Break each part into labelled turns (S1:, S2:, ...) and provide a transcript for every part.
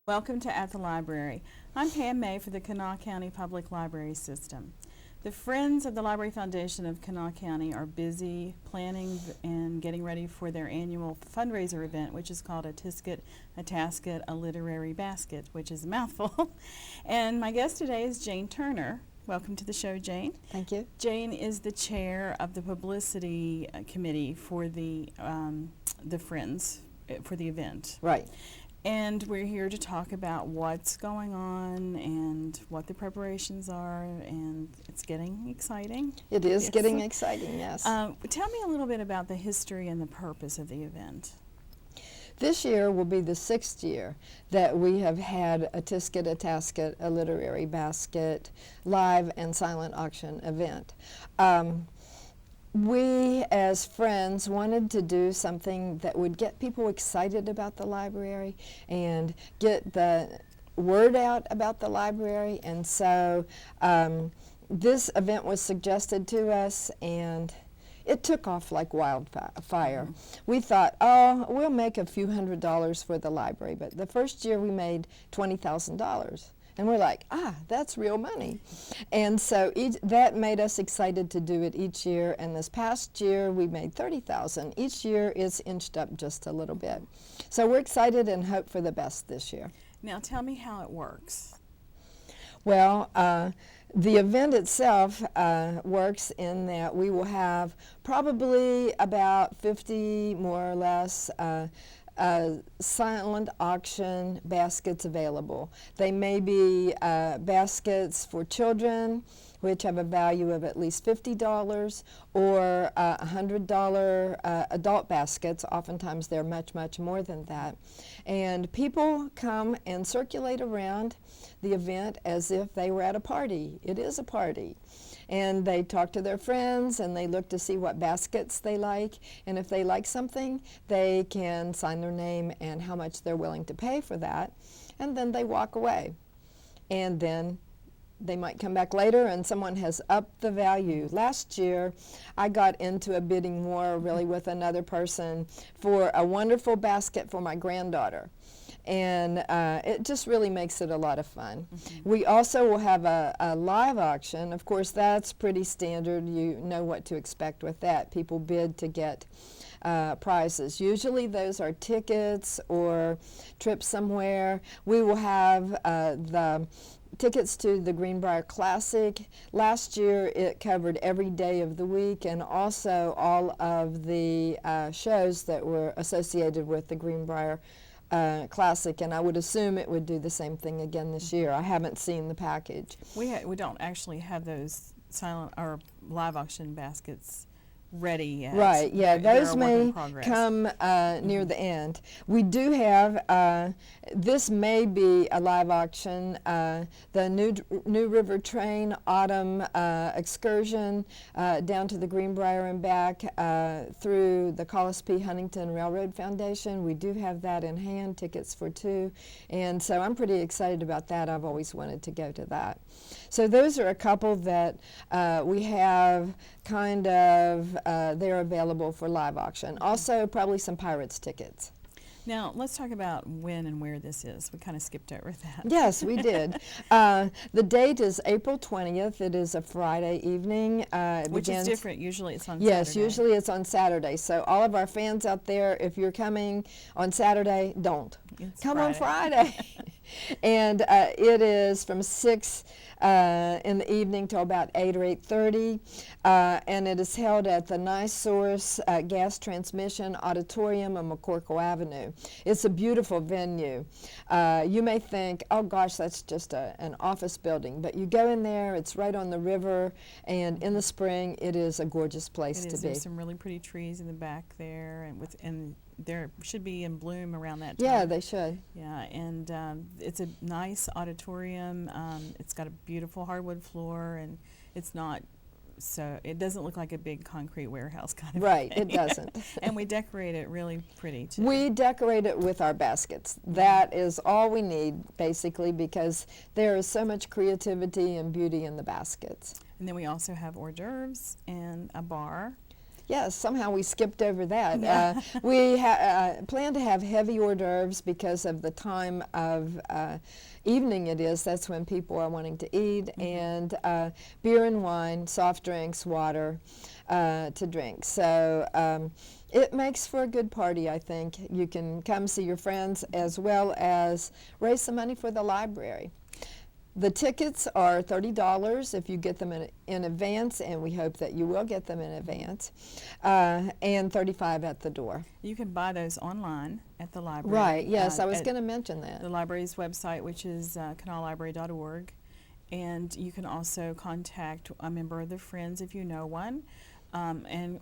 S1: Welcome to At the Library. I'm Pam May for the Kanawha County Public Library System. The Friends of the Library Foundation of Kanawha County are busy planning and getting ready for their annual fundraiser event, which is called a Tisket, a Tasket, a Literary Basket, which is a mouthful. And my guest today is Jane Turner. Welcome to the show, Jane.
S2: Thank you.
S1: Jane is the chair of the publicity committee for the Friends for the event.
S2: Right.
S1: And we're here to talk about what's going on and what the preparations are, and it's getting exciting.
S2: It is
S1: Yes.
S2: getting exciting, yes.
S1: Tell me a little bit about the history and the purpose of the event.
S2: This year will be the 6th year that we have had a Tisket, a Tasket, a Literary Basket live and silent auction event. We, as friends, wanted to do something that would get people excited about the library and get the word out about the library. And so this event was suggested to us, and it took off like wildfire.
S1: Mm-hmm.
S2: We thought, oh, we'll make a few $100s for the library. But the first year we made $20,000. And we're like, that's real money. And so that made us excited to do it each year. And this past year, we made $30,000. Each year it's inched up just a little bit. So we're excited and hope for the best this year.
S1: Now tell me how it works.
S2: Well, the event itself works in that we will have probably about 50, more or less, silent auction baskets available. They may be baskets for children, which have a value of at least $50, or $100 adult baskets. Oftentimes they're much, much more than that. And people come and circulate around the event as if they were at a party. It is a party. And they talk to their friends, and they look to see what baskets they like. And if they like something, they can sign their name and how much they're willing to pay for that. And then they walk away. And then they might come back later, and someone has upped the value. Last year, I got into a bidding war really with another person for a wonderful basket for my granddaughter. And it just really makes it a lot of fun. Mm-hmm. We also will have a live auction. Of course, that's pretty standard. You know what to expect with that. People bid to get prizes. Usually those are tickets or trips somewhere. We will have the tickets to the Greenbrier Classic. Last year it covered every day of the week, and also all of the shows that were associated with the Greenbrier Classic, and I would assume it would do the same thing again this year. I haven't seen the package.
S1: We don't actually have those silent or live auction baskets ready yet.
S2: Right, yeah, those may come near
S1: Mm-hmm.
S2: the end. We do have, this may be a live auction, the New River Train Autumn excursion down to the Greenbrier and back through the Collis P. Huntington Railroad Foundation. We do have that in hand, tickets for 2, and so I'm pretty excited about that. I've always wanted to go to that. So those are a couple that we have kind of, they're available for live auction. Also, probably some Pirates tickets.
S1: Now, let's talk about when and where this is. We kind of skipped over that.
S2: Yes, we did. The date is April 20th. It is a Friday evening.
S1: Which is different. Usually it's on
S2: Yes,
S1: Saturday.
S2: usually it's on Saturday. So all of our fans out there, if you're coming on Saturday, don't. Come on Friday. And it is from 6 in the evening till about 8 or 8:30, and it is held at the Nice Source Gas Transmission Auditorium on McCorkle Avenue. It's a beautiful venue. You may think, oh gosh, that's just an office building, but you go in there, it's right on the river, and in the spring it is a gorgeous place to be.
S1: There's some really pretty trees in the back there, and there should be in bloom around that time.
S2: Yeah, they should.
S1: Yeah, and it's a nice auditorium. It's got a beautiful hardwood floor, and it's not so, it doesn't look like a big concrete warehouse kind of
S2: Right,
S1: thing.
S2: it doesn't.
S1: And we decorate it really pretty too.
S2: We decorate it with our baskets. That is all we need, basically, because there is so much creativity and beauty in the baskets.
S1: And then we also have hors d'oeuvres and a bar.
S2: Yes, somehow we skipped over that.
S1: Yeah.
S2: We plan to have heavy hors d'oeuvres because of the time of evening it is. That's when people are wanting to eat, and beer and wine, soft drinks, water to drink. So it makes for a good party, I think. You can come see your friends as well as raise some money for the library. The tickets are $30 if you get them in advance, and we hope that you will get them in advance, and $35 at the door.
S1: You can buy those online at the library.
S2: Right, yes, I was
S1: at
S2: going to mention that.
S1: the library's website, which is kanawhalibrary.org, and you can also contact a member of the Friends if you know one,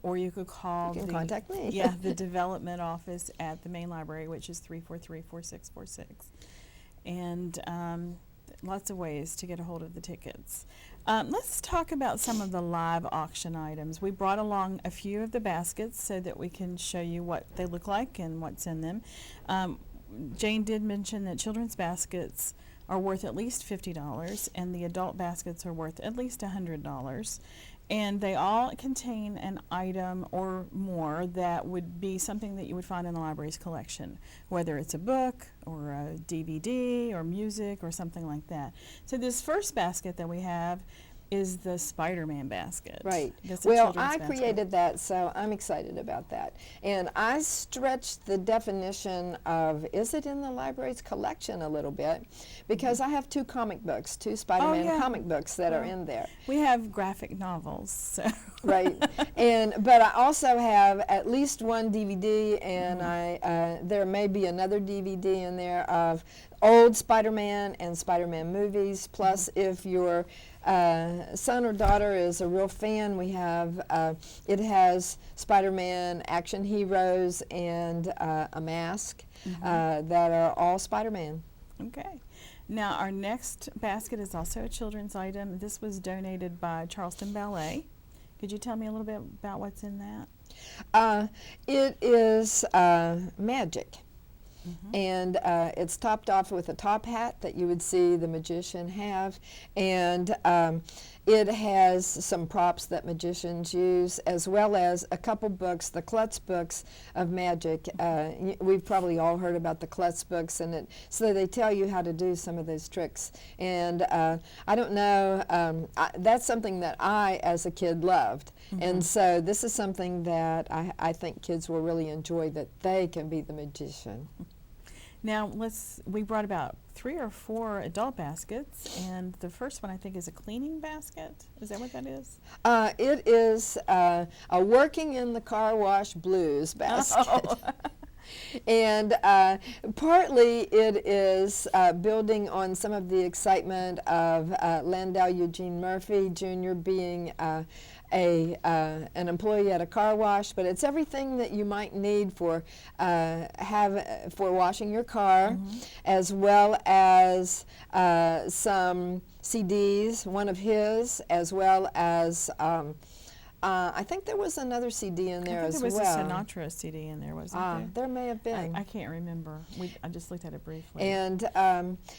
S1: or you could call
S2: You can contact me.
S1: Yeah, the development office at the main library, which is 343-4646, and lots of ways to get a hold of the tickets. Let's talk about some of the live auction items. We brought along a few of the baskets so that we can show you what they look like and what's in them. Jane did mention that children's baskets are worth at least $50 and the adult baskets are worth at least $100. And they all contain an item or more that would be something that you would find in the library's collection, whether it's a book or a DVD or music or something like that. So this first basket that we have is the Spider-Man basket.
S2: Right.
S1: That's a
S2: Well,
S1: children's
S2: I
S1: basket.
S2: created that, so I'm excited about that. And I stretched the definition of, is it in the library's collection a little bit? Because I have two comic books, two Spider-Man
S1: yeah.
S2: comic books that are
S1: Well,
S2: in there.
S1: We have graphic novels, so.
S2: Right. But I also have at least one DVD, and there may be another DVD in there of old Spider-Man and Spider-Man movies. Plus, if your son or daughter is a real fan, we have it has Spider-Man action heroes and a mask that are all Spider-Man.
S1: Okay. Now, our next basket is also a children's item. This was donated by Charleston Ballet. Could you tell me a little bit about what's in that?
S2: It is magic. And it's topped off with a top hat that you would see the magician have, and it has some props that magicians use, as well as a couple books, the Klutz books of magic. We've probably all heard about the Klutz books, and so they tell you how to do some of those tricks. And I don't know, that's something that I, as a kid, loved. And so this is something that I think kids will really enjoy, that they can be the magician.
S1: Now, we brought about 3 or 4 adult baskets, and the first one I think is a cleaning basket. Is that what that is?
S2: It is a working in the car wash blues basket.
S1: Oh.
S2: And partly it is building on some of the excitement of Landau Eugene Murphy Jr. being an employee at a car wash, but it's everything that you might need for washing your car, as well as some CDs, one of his, as well as I think there was another CD in there as well.
S1: There was a Sinatra CD in there, wasn't there?
S2: There may have been.
S1: I can't remember. I just looked at it briefly.
S2: And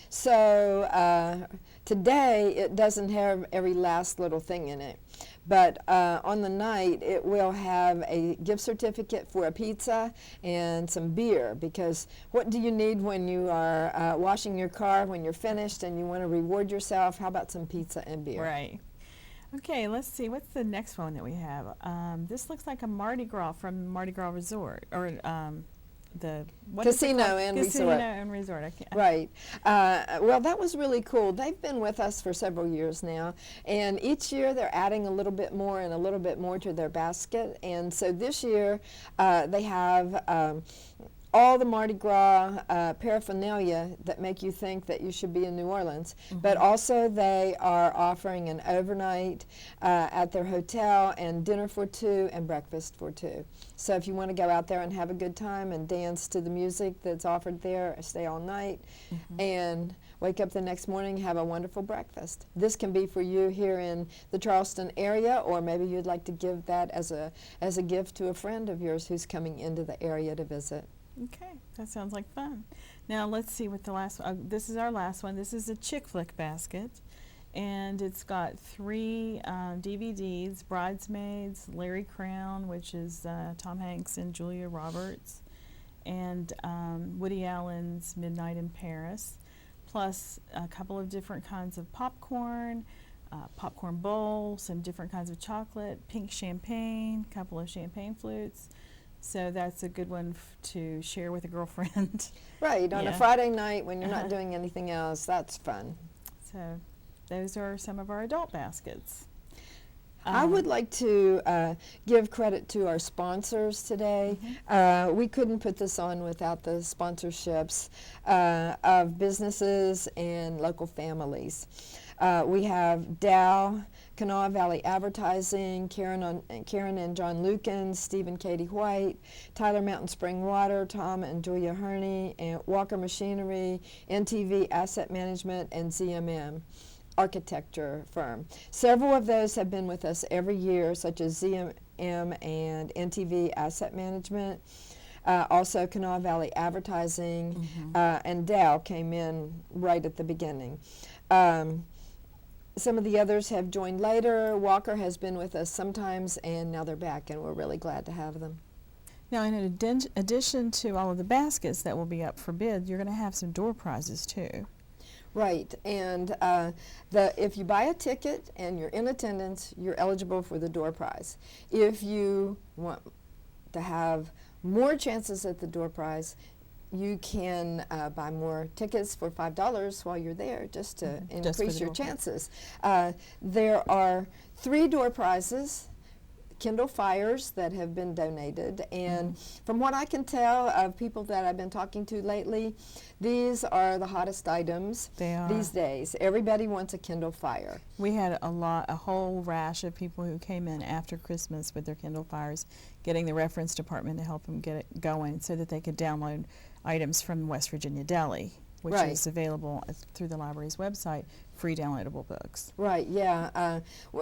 S2: so today it doesn't have every last little thing in it. But on the night, it will have a gift certificate for a pizza and some beer, because what do you need when you are washing your car, when you're finished and you want to reward yourself? How about some pizza and beer?
S1: Right. Okay, let's see. What's the next one that we have? This looks like a Mardi Gras from Mardi Gras Resort, or
S2: Casino and Resort.
S1: Casino and Resort.
S2: Right. Well, that was really cool. They've been with us for several years now, and each year they're adding a little bit more and a little bit more to their basket. And so this year they have all the Mardi Gras paraphernalia that make you think that you should be in New Orleans, but also they are offering an overnight at their hotel, and dinner for 2 and breakfast for 2. So if you want to go out there and have a good time and dance to the music that's offered there, stay all night, and wake up the next morning, have a wonderful breakfast. This can be for you here in the Charleston area, or maybe you'd like to give that as a gift to a friend of yours who's coming into the area to visit.
S1: Okay, that sounds like fun. Now let's see what the last one. This is our last one. This is a chick flick basket, And it's got 3 DVDs, Bridesmaids, Larry Crown, which is Tom Hanks and Julia Roberts, and Woody Allen's Midnight in Paris, plus a couple of different kinds of popcorn, popcorn bowl, some different kinds of chocolate, pink champagne, a couple of champagne flutes. So that's a good one to share with a girlfriend.
S2: Right, on a Friday night when you're not doing anything else, that's fun.
S1: So those are some of our adult baskets.
S2: I would like to give credit to our sponsors today. We couldn't put this on without the sponsorships of businesses and local families. We have Dow, Kanawha Valley Advertising, Karen and John Lukens, Steve and Katie White, Tyler Mountain Spring Water, Tom and Julia Herney, and Walker Machinery, NTV Asset Management, and ZMM architecture firm. Several of those have been with us every year, such as ZMM and NTV Asset Management. Also Kanawha Valley Advertising, and Dow came in right at the beginning. Some of the others have joined later. Walker has been with us sometimes, and now they're back, and we're really glad to have them.
S1: Now, in addition to all of the baskets that will be up for bid, you're going to have some door prizes too.
S2: Right, and if you buy a ticket and you're in attendance, you're eligible for the door prize. If you want to have more chances at the door prize, you can buy more tickets for $5 while you're there, just to increase your chances. There are 3 door prizes, Kindle Fires, that have been donated, and from what I can tell of people that I've been talking to lately, these are the hottest items these days. Everybody wants a Kindle Fire.
S1: We had a whole rash of people who came in after Christmas with their Kindle Fires, getting the reference department to help them get it going so that they could download items from West Virginia Deli, which is available through the library's website, free downloadable books.
S2: Right, yeah.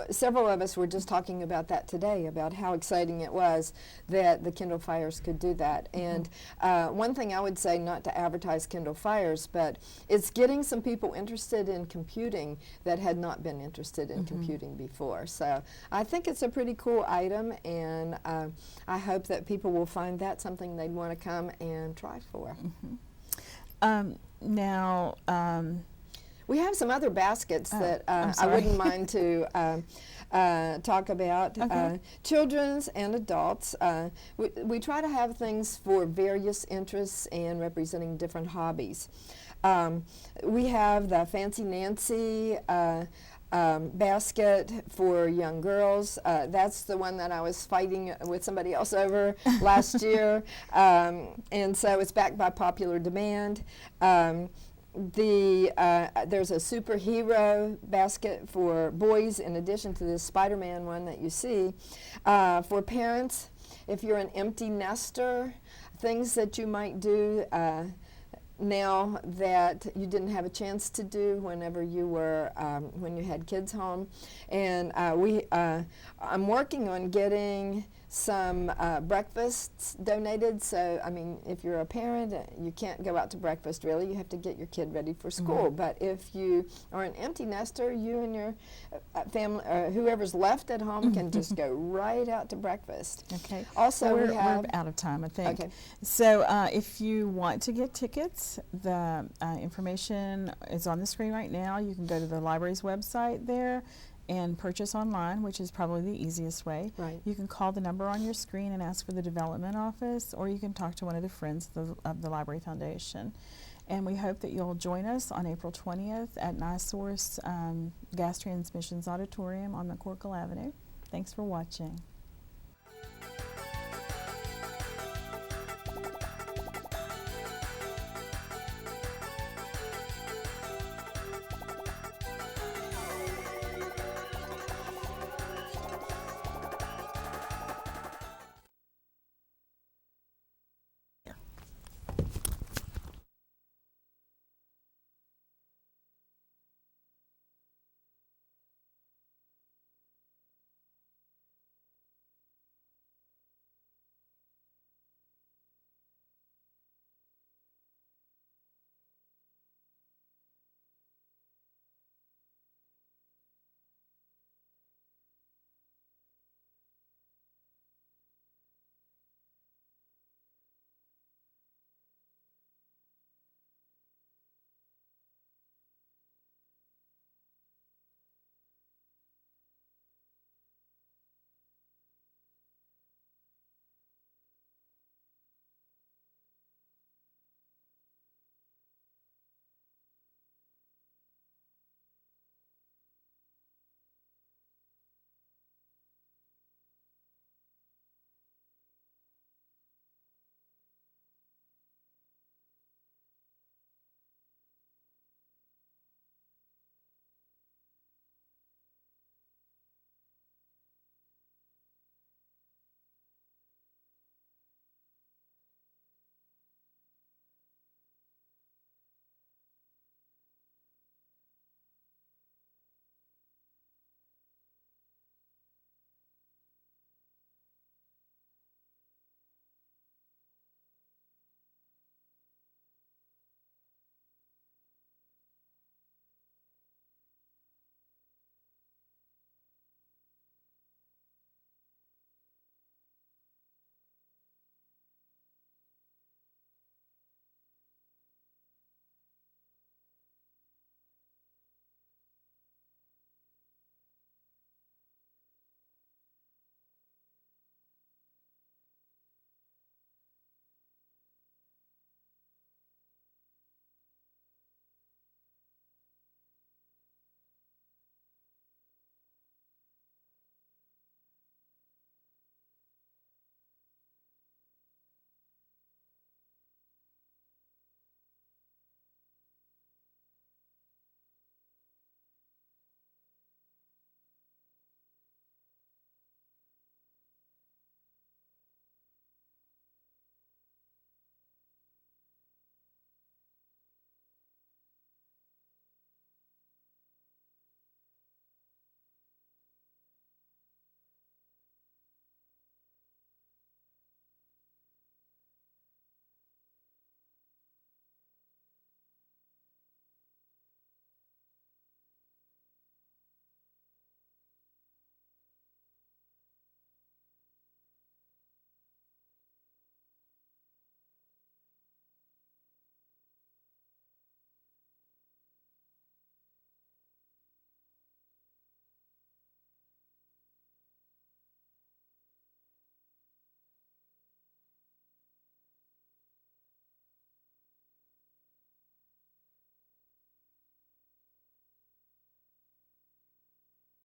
S2: Several of us were just talking about that today, about how exciting it was that the Kindle Fires could do that. And one thing I would say, not to advertise Kindle Fires, but it's getting some people interested in computing that had not been interested in computing before. So I think it's a pretty cool item, and I hope that people will find that something they'd want to come and try for.
S1: Now,
S2: we have some other baskets that I wouldn't mind to talk about. Children's and adults. We try to have things for various interests and representing different hobbies. We have the Fancy Nancy basket for young girls. That's the one that I was fighting with somebody else over last year, and so it's backed by popular demand. There's a superhero basket for boys in addition to this Spider-Man one that you see. For parents, if you're an empty nester, things that you might do now that you didn't have a chance to do whenever you were when you had kids home. And I'm working on getting some breakfasts donated. So I mean, if you're a parent, you can't go out to breakfast really, you have to get your kid ready for school. But if you are an empty nester, you and your family, whoever's left at home, can just go right out to breakfast.
S1: Okay.
S2: Also,
S1: we're out of time, I think.
S2: Okay.
S1: So if you want to get tickets, the information is on the screen right now. You can go to the library's website there and purchase online, which is probably the easiest way.
S2: Right.
S1: You can call the number on your screen and ask for the development office, or you can talk to one of the friends of the Library Foundation. And we hope that you'll join us on April 20th at NiSource Gas Transmissions Auditorium on McCorkle Avenue. Thanks for watching.